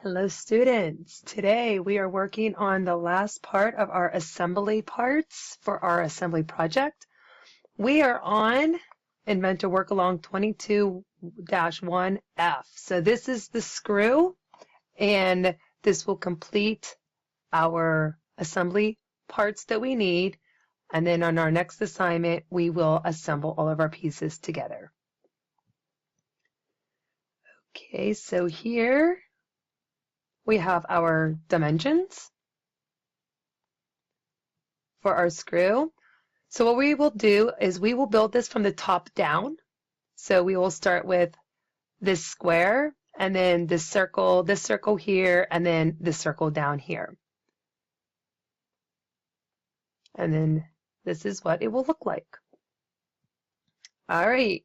Hello students, today we are working on the last part of our assembly parts for our assembly project. We are on Inventor Workalong 22-1F. So this is the screw and this will complete our assembly parts that we need. And then on our next assignment, we will assemble all of our pieces together. Okay, so here we have our dimensions for our screw. So what we will do is we will build this from the top down. So we will start with this square and then this circle here, and then this circle down here. And then this is what it will look like. All right.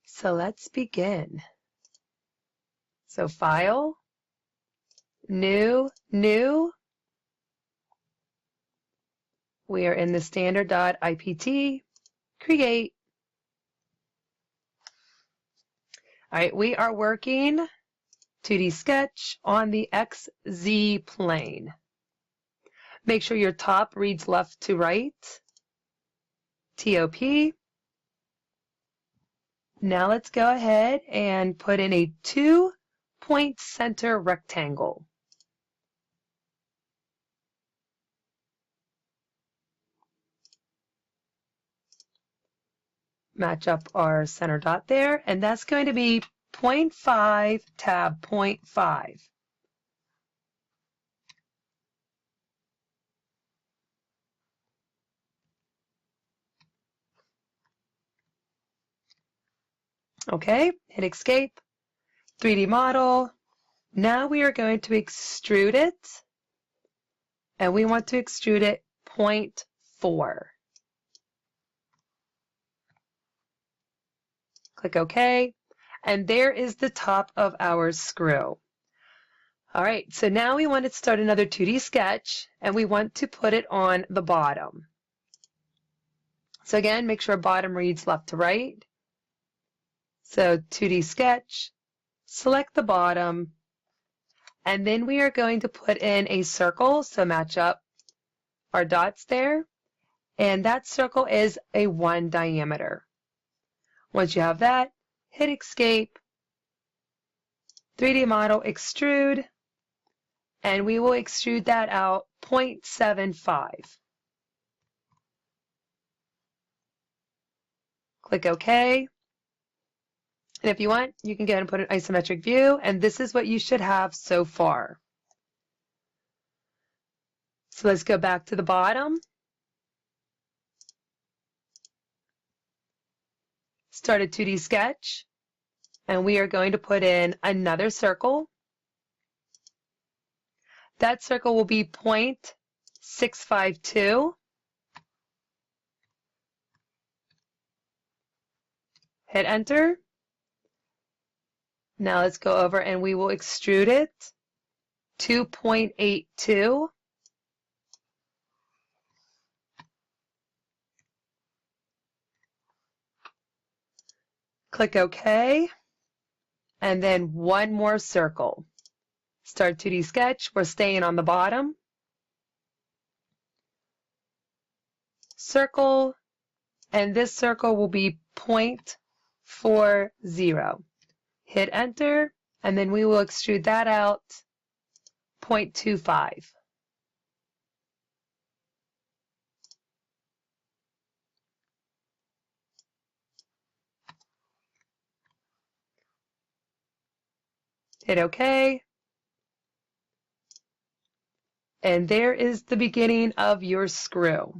So let's begin. So File, New. We are in the standard.ipt, Create. All right, we are working 2D sketch on the XZ plane. Make sure your top reads left to right. TOP. Now let's go ahead and put in a 2-point center rectangle. Match up our center dot there, and that's going to be 0.5 tab 0.5. Okay, hit escape, 3D model. Now we are going to extrude it, and we want to extrude it 0.4. Click OK, and there is the top of our screw. All right, so now we want to start another 2D sketch, and we want to put it on the bottom. So again, make sure bottom reads left to right. So 2D sketch, select the bottom, and then we are going to put in a circle, so match up our dots there, and that circle is a 1 diameter. Once you have that, hit escape, 3D model, extrude, and we will extrude that out 0.75. Click OK. And if you want, you can go ahead and put an isometric view, and this is what you should have so far. So let's go back to the bottom. Start a 2D sketch, and we are going to put in another circle. That circle will be 0.652. Hit enter. Now let's go over and we will extrude it 2.82. Click OK, and then one more circle. Start 2D sketch, we're staying on the bottom. Circle, and this circle will be 0.40. Hit enter, and then we will extrude that out 0.25. Hit OK. And there is the beginning of your screw.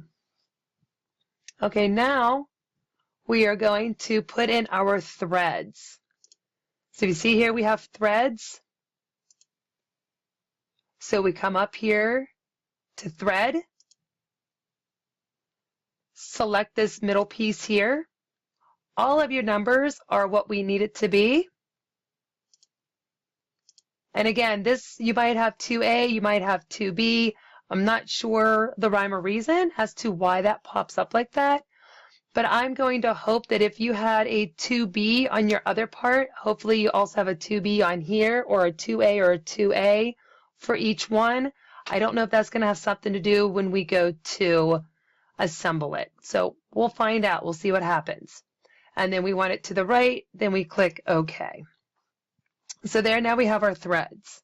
Okay, now we are going to put in our threads. So you see here we have threads. So we come up here to thread, select this middle piece here. All of your numbers are what we need it to be. And again, this, you might have 2A, you might have 2B. I'm not sure the rhyme or reason as to why that pops up like that. but I'm going to hope that if you had a 2B on your other part, hopefully you also have a 2B on here, or a 2A or a 2A for each one. I don't know if that's going to have something to do when we go to assemble it. So we'll find out. We'll see what happens. And then we want it to the right, then we click OK. So there, now we have our threads.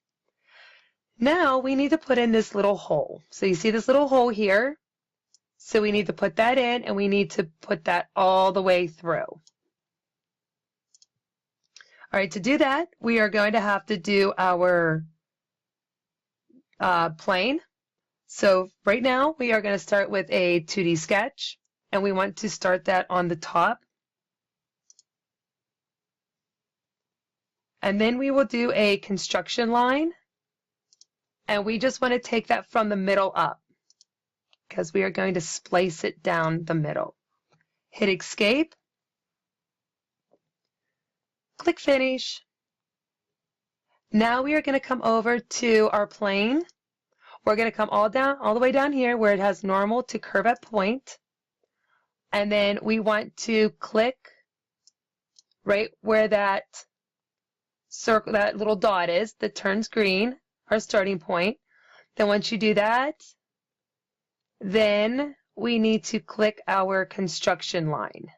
Now we need to put in this little hole. So you see this little hole here? So we need to put that in, and we need to put that all the way through. All right, to do that, we are going to have to do our plane. So right now, we are going to start with a 2D sketch, and we want to start that on the top. And then we will do a construction line, and we just want to take that from the middle up, because we are going to splice it down the middle. Hit Escape, click Finish. Now we are going to come over to our plane. We're going to come all the way down here where it has normal to curve at point. And then we want to click right where that circle, that little dot is that turns green, our starting point. Then once you do that, then we need to click our construction line.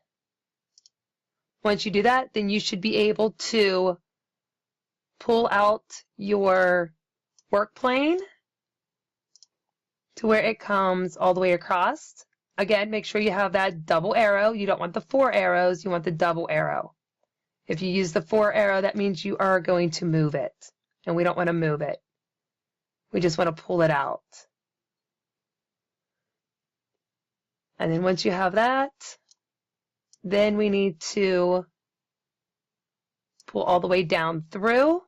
Once you do that, then you should be able to pull out your work plane to where it comes all the way across. Again, make sure you have that double arrow. You don't want the 4 arrows, you want the double arrow. If you use the 4 arrow, that means you are going to move it, and we don't want to move it. We just want to pull it out. And then once you have that, then we need to pull all the way down through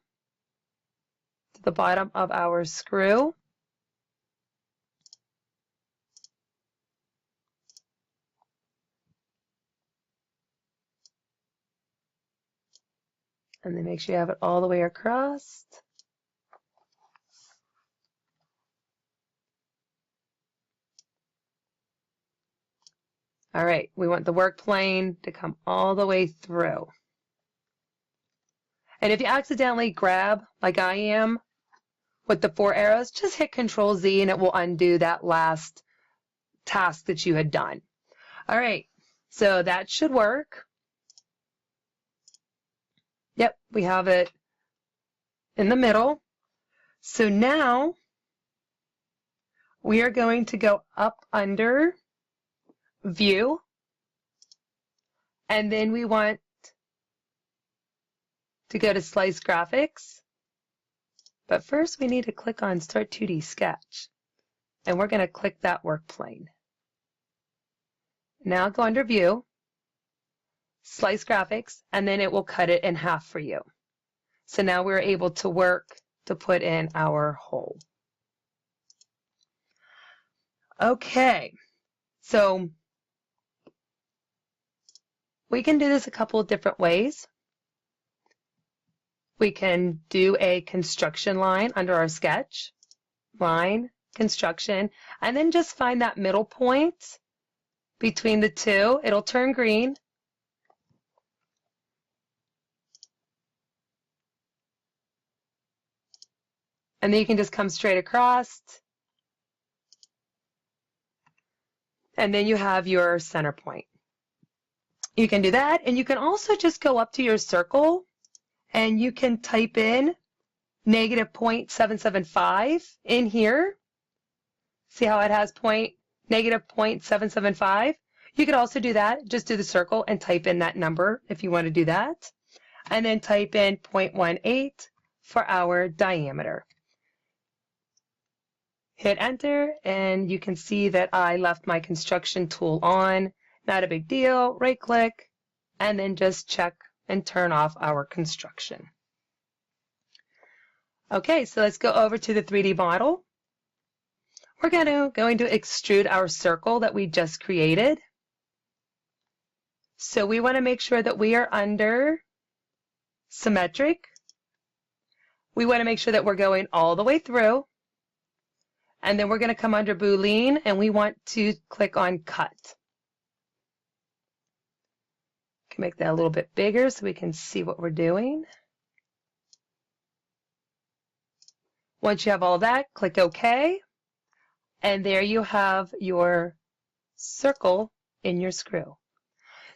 to the bottom of our screw. And then make sure you have it all the way across. All right, we want the work plane to come all the way through. And if you accidentally grab, like I am, with the 4 arrows, just hit Control Z and it will undo that last task that you had done. All right, so that should work. Yep, we have it in the middle. So now we are going to go up under View, and then we want to go to Slice Graphics. But first we need to click on Start 2D Sketch, and we're going to click that work plane. Now go under View, Slice Graphics, and then it will cut it in half for you. So now we're able to work to put in our hole. Okay, so we can do this a couple of different ways. We can do a construction line under our sketch, line, construction, and then just find that middle point between the two. It'll turn green. And then you can just come straight across. And then you have your center point. You can do that, and you can also just go up to your circle and you can type in -0.775 in here. See how it has -0.775? You could also do that. Just do the circle and type in that number if you want to do that. And then type in 0.18 for our diameter. Hit enter, and you can see that I left my construction tool on. Not a big deal. Right click, and then just check and turn off our construction. Okay, so let's go over to the 3D model. We're going to extrude our circle that we just created. So we want to make sure that we are under symmetric. We want to make sure that we're going all the way through. And then we're going to come under Boolean, and we want to click on Cut. can make that a little bit bigger so we can see what we're doing. Once you have all that, click OK. And there you have your circle in your screw.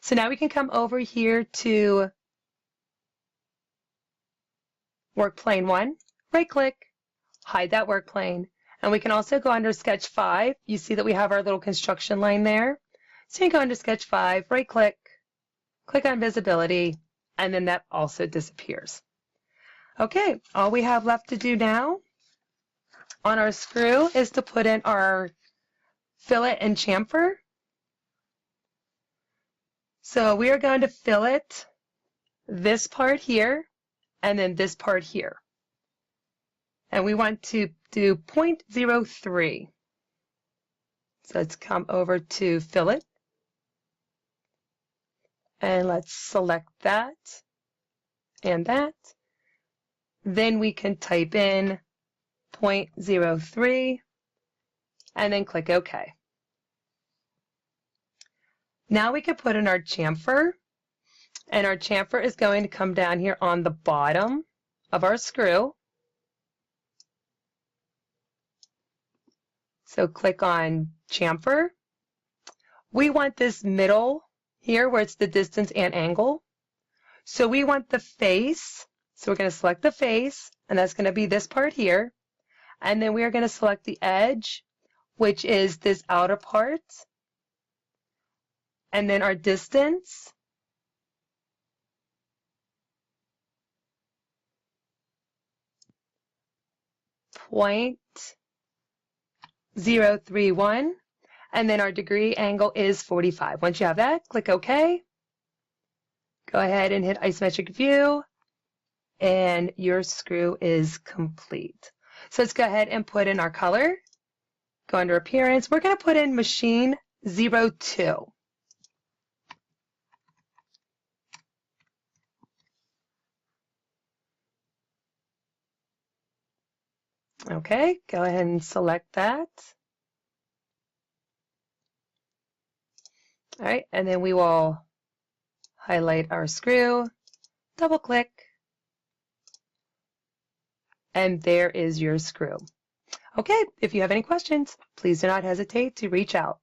So now we can come over here to work plane 1, right click, hide that work plane. And we can also go under sketch 5. You see that we have our little construction line there. So you go under sketch 5, right click, click on visibility, and then that also disappears. Okay, all we have left to do now on our screw is to put in our fillet and chamfer. So we are going to fillet this part here and then this part here. And we want to do 0.03. So let's come over to fillet. And let's select that and that. Then we can type in 0.03 and then click OK. Now we can put in our chamfer, and our chamfer is going to come down here on the bottom of our screw. So click on chamfer. We want this middle here where it's the distance and angle. So we want the face. So we're going to select the face, and that's going to be this part here. And then we are going to select the edge, which is this outer part. And then our distance. .031, and then our degree angle is 45. Once you have that, click OK. Go ahead and hit isometric view, and your screw is complete. So let's go ahead and put in our color. Go under appearance. We're going to put in machine 02. Okay, go ahead and select that. All right, and then we will highlight our screw, double click, and there is your screw. Okay, if you have any questions, please do not hesitate to reach out.